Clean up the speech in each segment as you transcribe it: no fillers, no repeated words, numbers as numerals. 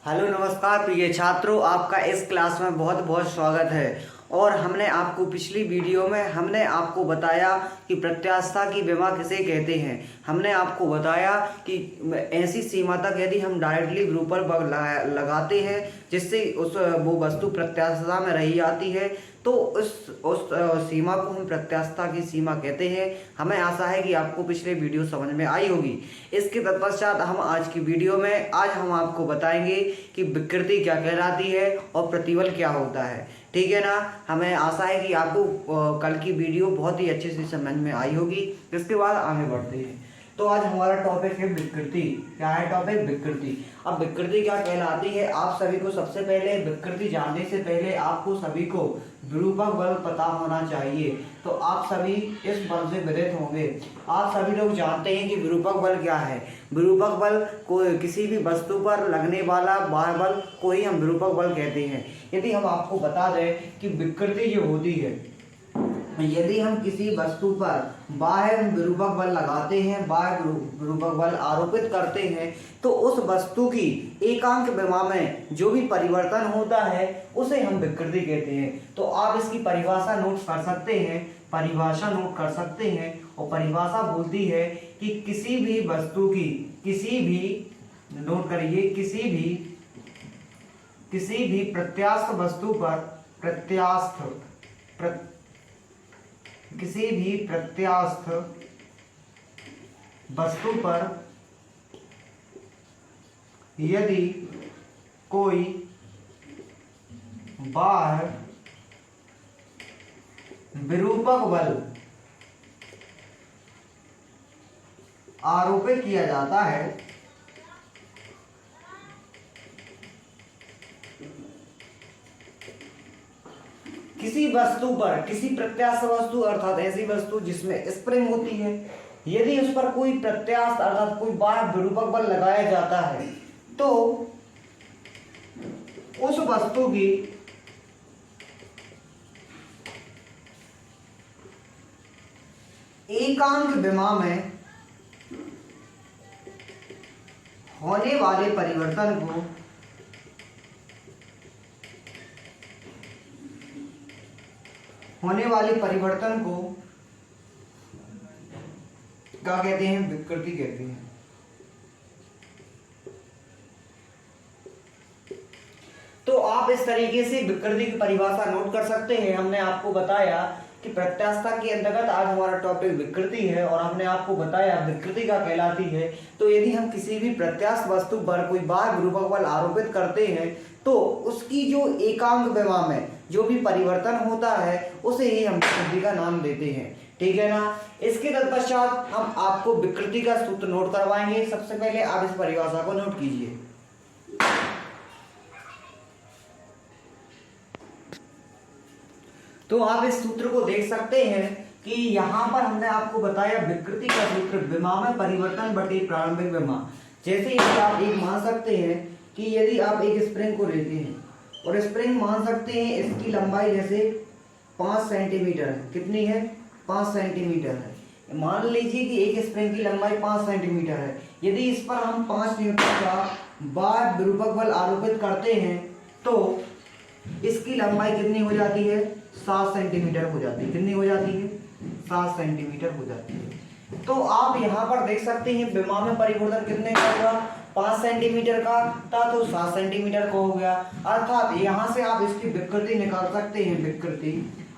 Hello नमस्कार प्रिय छात्रों, आपका इस क्लास में बहुत बहुत स्वागत है। और हमने आपको पिछली वीडियो में हमने आपको बताया कि प्रत्यास्थता की विमा किसे कहते हैं। हमने आपको बताया कि ऐसी सीमा तक यदि हम डायरेक्टली विरूपण बल लगाते हैं जिससे वो वस्तु प्रत्यास्थता में रही आती है, तो उस सीमा को हम प्रत्यास्थता की सीमा कहते हैं। हमें आशा है कि आपको पिछले वीडियो समझ में आई होगी। इसके तत्पश्चात हम आज की वीडियो में हम आपको बताएंगे कि विकृति क्या कहलाती है और प्रतिबल क्या होता है। ठीक है ना। हमें आशा है कि आपको कल की वीडियो बहुत ही अच्छे से समझ में आई होगी। इसके बाद आगे बढ़ते हैं। तो आज हमारा टॉपिक है विकृति। क्या है टॉपिक? विकृति। अब विकृति क्या कहलाती है, आप सभी को सबसे पहले विकृति जानने से पहले आपको सभी को विरूपक बल पता होना चाहिए। तो आप सभी इस बल से विदित होंगे। आप सभी लोग जानते हैं कि विरूपक बल क्या है। विरूपक बल कोई किसी भी वस्तु पर लगने वाला बाह्य बल को ही हम विरूपक बल कहते हैं। यदि हम आपको बता दें कि विकृति जो होती है, यदि हम किसी वस्तु पर बाह्य विरूपक बल लगाते हैं, बाह्य विरूपक बल आरोपित करते हैं, तो उस वस्तु की एकांक विमा में जो भी परिवर्तन होता है उसे हम विकृति कहते हैं। तो आप इसकी परिभाषा नोट कर सकते हैं, परिभाषा नोट कर सकते हैं। और परिभाषा बोलती है कि किसी भी वस्तु की, किसी भी, नोट करिए, किसी भी प्रत्यास्थ वस्तु पर किसी भी प्रत्यास्थ वस्तु पर यदि कोई बाह्य विरूपक बल आरोपित किया जाता है, किसी वस्तु पर, किसी प्रत्यास्थ वस्तु अर्थात ऐसी वस्तु जिसमें स्प्रिंग होती है, यदि उस पर कोई प्रत्यास्थ अर्थात कोई बाह्य विरूपक बल लगाया जाता है, तो उस वस्तु की एकांक विमा में होने वाले परिवर्तन को क्या कहते हैं? विकृति कहते हैं। तो आप इस तरीके से विकृति की परिभाषा नोट कर सकते हैं। हमने आपको बताया कि प्रत्यास्थता के अंतर्गत आज हमारा टॉपिक विकृति है और हमने आपको बताया विकृति क्या कहलाती है। तो यदि हम किसी भी प्रत्यास्थ वस्तु पर कोई बाह्य विरूपक बल आरोपित करते हैं, तो उसकी जो एकांक विमा में जो भी परिवर्तन होता है उसे ही हम विकृति का नाम देते हैं। ठीक है ना। इसके तत्पश्चात हम आपको विकृति का सूत्र नोट करवाएंगे। सबसे पहले आप इस परिभाषा को नोट कीजिए। तो आप इस सूत्र को देख सकते हैं कि यहाँ पर हमने आपको बताया विकृति का सूत्र विमा में परिवर्तन बटे प्रारंभिक विमा। जैसे यदि आप एक मान सकते हैं कि यदि आप एक स्प्रिंग को लेते हैं और स्प्रिंग मान सकते हैं इसकी लंबाई जैसे 5 सेंटीमीटर है। कितनी है? 5 सेंटीमीटर है। मान लीजिए कि एक स्प्रिंग की लंबाई 5 सेंटीमीटर है। यदि इस पर हम 5 न्यूटन का बाह्य विरूपक बल आरोपित करते हैं तो इसकी लंबाई कितनी हो जाती है? 7 सेंटीमीटर हो जाती है। कितनी हो जाती है? 7 सेंटीमीटर हो जाती है। तो आप यहाँ पर देख सकते हैं विमा में परिवर्तन कितने का होगा? 5 सेंटीमीटर का था तो 7 सेंटीमीटर का हो गया। अर्थात यहाँ से आप इसकी विकृति निकाल सकते हैं। विकृति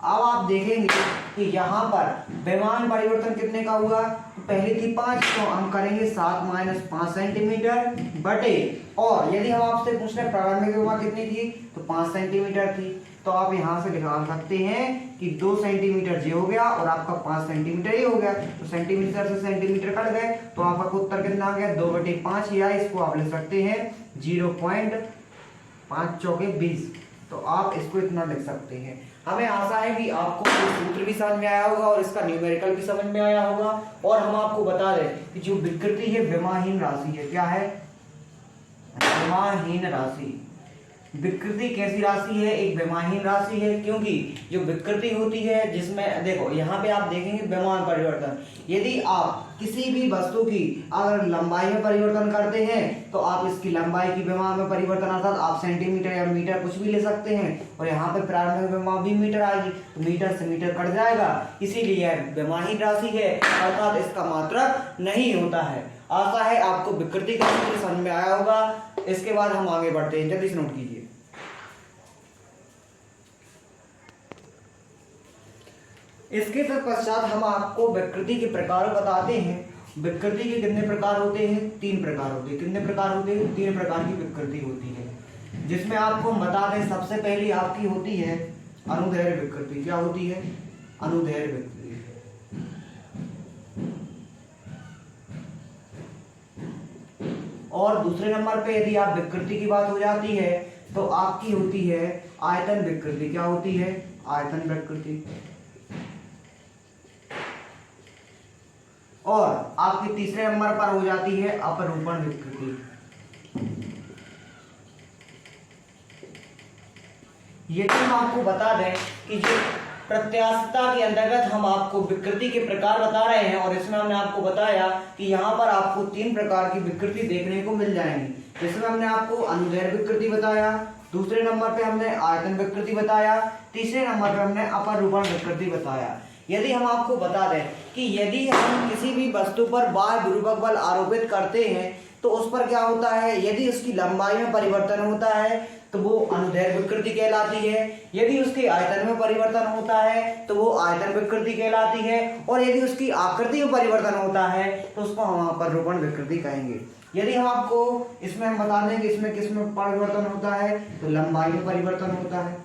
अब आप देखेंगे कि यहाँ पर विमा में परिवर्तन कितने का हुआ? पहले थी 5, तो हम करेंगे 7 माइनस 5 सेंटीमीटर बटे, और यदि हम आपसे पूछ रहे प्रारंभिक विमा कितनी थी तो 5 सेंटीमीटर थी। तो आप यहाँ से निकाल सकते हैं कि 2 सेंटीमीटर ये हो गया और आपका 5 सेंटीमीटर ये हो गया। तो सेंटीमीटर से सेंटीमीटर कट गए तो आपका उत्तर कितना आ गया? 2/5, या इसको आप लिख सकते हैं 0.5 चौके 20। तो आप इसको इतना लिख सकते हैं। हमें आशा है कि आपको सूत्र भी समझ में आया होगा और इसका न्यूमेरिकल भी समझ में आया होगा। और हम आपको बता दें कि जो विकृति है विमाहीन राशि है। क्या है? विमाहीन राशि। विकृति कैसी राशि है? एक विमाहीन राशि है, क्योंकि जो विकृति होती है जिसमें देखो यहाँ पे आप देखेंगे विमा में परिवर्तन। यदि आप किसी भी वस्तु की अगर लंबाई में परिवर्तन करते हैं तो आप इसकी लंबाई की विमा में परिवर्तन, अर्थात आप सेंटीमीटर या मीटर कुछ भी ले सकते हैं, और यहाँ पे प्रारंभिक विमा भी मीटर आएगी, तो मीटर से मीटर कट जाएगा, इसीलिए यह विमाहीन राशि है, अर्थात इसका मात्रक नहीं होता है। आशा है आपको विकृति का सूत्र समझ में आया होगा। इसके बाद हम आगे बढ़ते हैं, जल्दी से नोट कीजिए। इसके तत्पश्चात हम आपको विकृति के प्रकार बताते हैं। विकृति के कितने प्रकार होते हैं? 3 प्रकार होते हैं। कितने प्रकार होते हैं? 3 प्रकार की विकृति होती है, जिसमें आपको हम बता दें सबसे पहली आपकी होती है अनुदैर्घ्य विकृति। क्या होती है? अनुदैर्घ्य विकृति। और दूसरे नंबर पे यदि आप विकृति की बात हो जाती है तो आपकी होती है आयतन विकृति। क्या होती है? आयतन विकृति। और आपके तीसरे नंबर पर हो जाती है अपरूपण विकृति। यदि हम आपको बता दें कि जो प्रत्यास्थता के अंतर्गत हम आपको विकृति के प्रकार बता रहे हैं, और इसमें हमने आपको बताया कि यहाँ पर आपको 3 प्रकार की विकृति देखने को मिल जाएंगी। जिसमें हमने आपको अनुदैर्घ्य विकृति बताया, दूसरे नंबर पे हमने आयतन विकृति बताया, तीसरे नंबर पे हमने अपरूपण विकृति बताया। यदि हम आपको बता दें कि यदि हम किसी भी वस्तु पर बाह्य विरूपक बल आरोपित करते हैं तो उस पर क्या होता है? यदि उसकी लंबाई में परिवर्तन होता है तो वो अनुदैर्घ्य विकृति कहलाती है, यदि उसके आयतन में परिवर्तन होता है तो वो आयतन विकृति कहलाती है, और यदि उसकी आकृति में परिवर्तन होता है तो उसको हम अपरूपण विकृति कहेंगे। यदि हम आपको इसमें हम बता दें कि इसमें किसमें परिवर्तन होता है तो लंबाई में परिवर्तन होता है।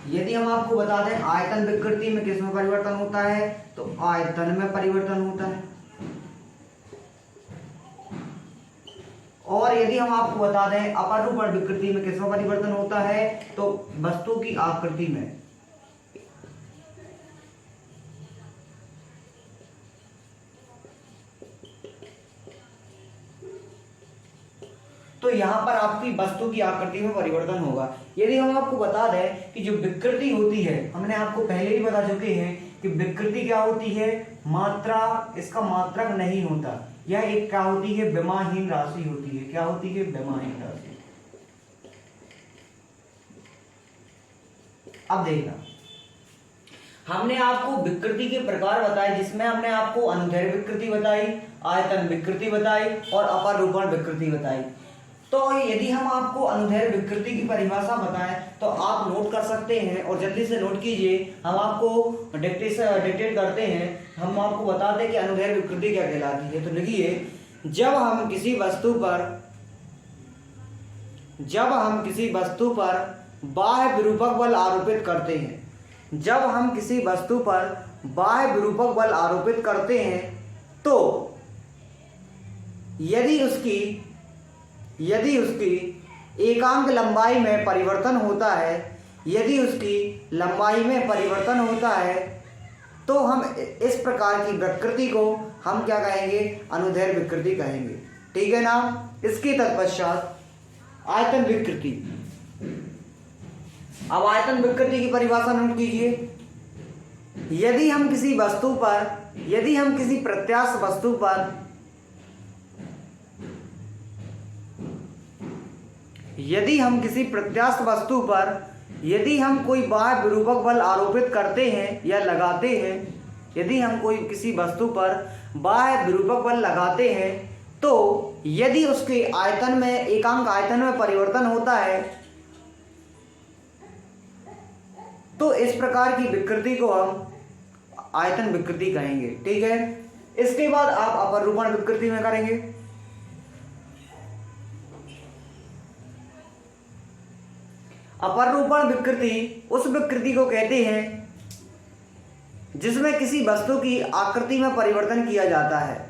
यदि हम आपको बता दें आयतन विकृति में किसमें परिवर्तन होता है तो आयतन में परिवर्तन होता है। और यदि हम आपको बता दें अपरूपण विकृति में किसमें परिवर्तन होता है तो वस्तु की आकृति में। तो यहाँ पर आपकी वस्तु की आकृति में परिवर्तन होगा। यदि हम आपको बता दें कि जो विकृति होती है, हमने आपको पहले ही बता चुके हैं कि विकृति क्या होती है? मात्रा, इसका मात्रक नहीं होता। यह एक क्या होती है? विमाहीन राशि होती है। क्या होती है? विमाहीन राशि। अब देखना, हमने आपको विकृति के प्रकार बताए, जिसमें हमने आपको अनुदैर्घ्य विकृति बताई, आयतन विकृति बताई और अपरूपण विकृति बताई। तो यदि हम आपको अनुदैर्घ्य विकृति की परिभाषा बताएं तो आप नोट कर सकते हैं, और जल्दी से नोट कीजिए। हम आपको डिक्टेट करते हैं, हम आपको बताते हैं कि अनुदैर्घ्य विकृति क्या कहलाती है। तो लिखिए, जब हम किसी वस्तु पर बाह्य विरूपक बल आरोपित करते हैं, जब हम किसी वस्तु पर बाह्य विरूपक बल आरोपित करते हैं तो यदि उसकी एकांक लंबाई में परिवर्तन होता है, यदि उसकी लंबाई में परिवर्तन होता है तो हम इस प्रकार की विकृति को हम क्या कहेंगे? अनुदैर्घ्य विकृति कहेंगे। ठीक है ना? इसके तत्पश्चात आयतन विकृति। अब आयतन विकृति की परिभाषा नोट कीजिए। यदि हम किसी प्रत्यास्थ वस्तु पर यदि हम कोई बाह्य विरूपक बल आरोपित करते हैं या लगाते हैं, यदि हम किसी वस्तु पर बाह्य विरूपक बल लगाते हैं तो यदि उसके आयतन में एकांक आयतन में परिवर्तन होता है तो इस प्रकार की विकृति को हम आयतन विकृति कहेंगे। ठीक है? इसके बाद आप अपरूपण विकृति में करेंगे। अपरूपण विकृति उस विकृति को कहते हैं जिसमें किसी वस्तु की आकृति में परिवर्तन किया जाता है।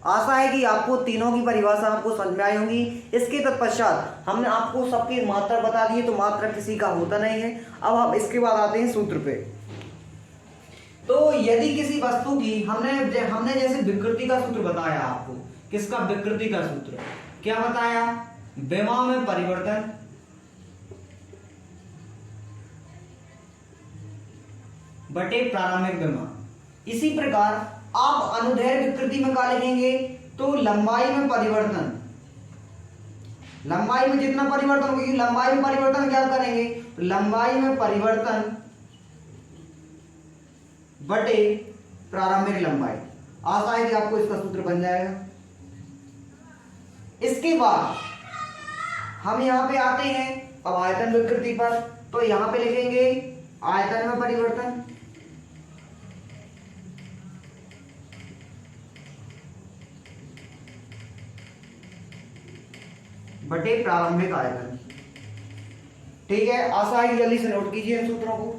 आशा है कि आपको तीनों की परिभाषा आपको समझ में आई होगी। इसके तत्पश्चात हमने आपको सबकी मात्रा बता दी, तो मात्रा किसी का होता नहीं है। अब हम इसके बाद आते हैं सूत्र पे। तो यदि किसी वस्तु की हमने जैसे विकृति का सूत्र बताया आपको, किसका? विकृति का सूत्र। क्या बताया? विमा में परिवर्तन बटे प्रारंभिक विमा। इसी प्रकार आप अनुदैर्घ्य विकृति में क्या लिखेंगे? तो लंबाई में परिवर्तन, लंबाई में जितना परिवर्तन होगी, लंबाई में परिवर्तन क्या करेंगे? तो लंबाई में परिवर्तन बटे प्रारंभिक लंबाई। आशा है कि आपको इसका सूत्र बन जाएगा। इसके बाद हम यहां पे आते हैं अब आयतन विकृति पर। तो यहां पे लिखेंगे आयतन में परिवर्तन बटे प्रारंभिक आयतन। ठीक है, आशा है कि जल्दी से नोट कीजिए इन सूत्रों को।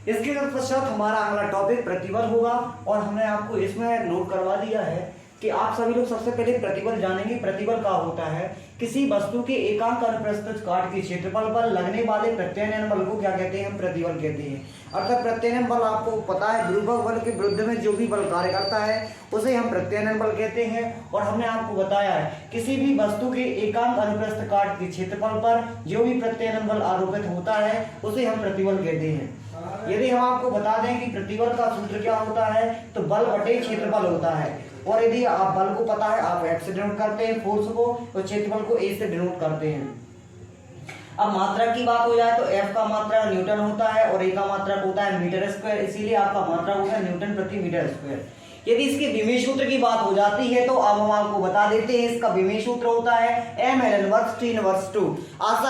इसके पश्चात हमारा अगला टॉपिक प्रतिबल होगा और हमने आपको इसमें नोट करवा दिया है कि आप सभी लोग सबसे पहले प्रतिबल जानेंगे। प्रतिबल क्या होता है? किसी वस्तु के एकांक अनुप्रस्थ काट के क्षेत्रफल पर लगने वाले प्रत्यानयन बल को क्या कहते हैं? हम प्रतिबल कहते हैं। अर्थात प्रत्यानयन बल आपको पता है, गुरुत्वाकर्षण बल के विरुद्ध में जो भी बल कार्य करता है उसे हम प्रत्यानयन बल कहते हैं। और हमने आपको बताया है किसी भी वस्तु के एकांक अनुप्रस्थ काट के क्षेत्रफल पर जो भी प्रत्यानयन बल आरोपित होता है उसे हम प्रतिबल कहते हैं। यदि हम आपको बता दें कि प्रतिबल का सूत्र क्या होता है, तो बल बटे क्षेत्रफल होता है। और यदि आप बल को पता है, आप F से डिनोट करते हैं फोर्स को, तो क्षेत्रफल को A से डिनोट करते हैं। अब मात्रा की बात हो जाए तो F का मात्रा न्यूटन होता है और A का मात्रा होता है मीटर स्क्वायर, इसीलिए आपका मात्रा होता है न्यूटन प्रति मीटर स्क्वायर। यदि इसके विमेय सूत्र की बात हो जाती है तो अब हम आपको बता देते हैं इसका विमेय सूत्र होता है m ln वर्ग t इनवर्स 2। आशा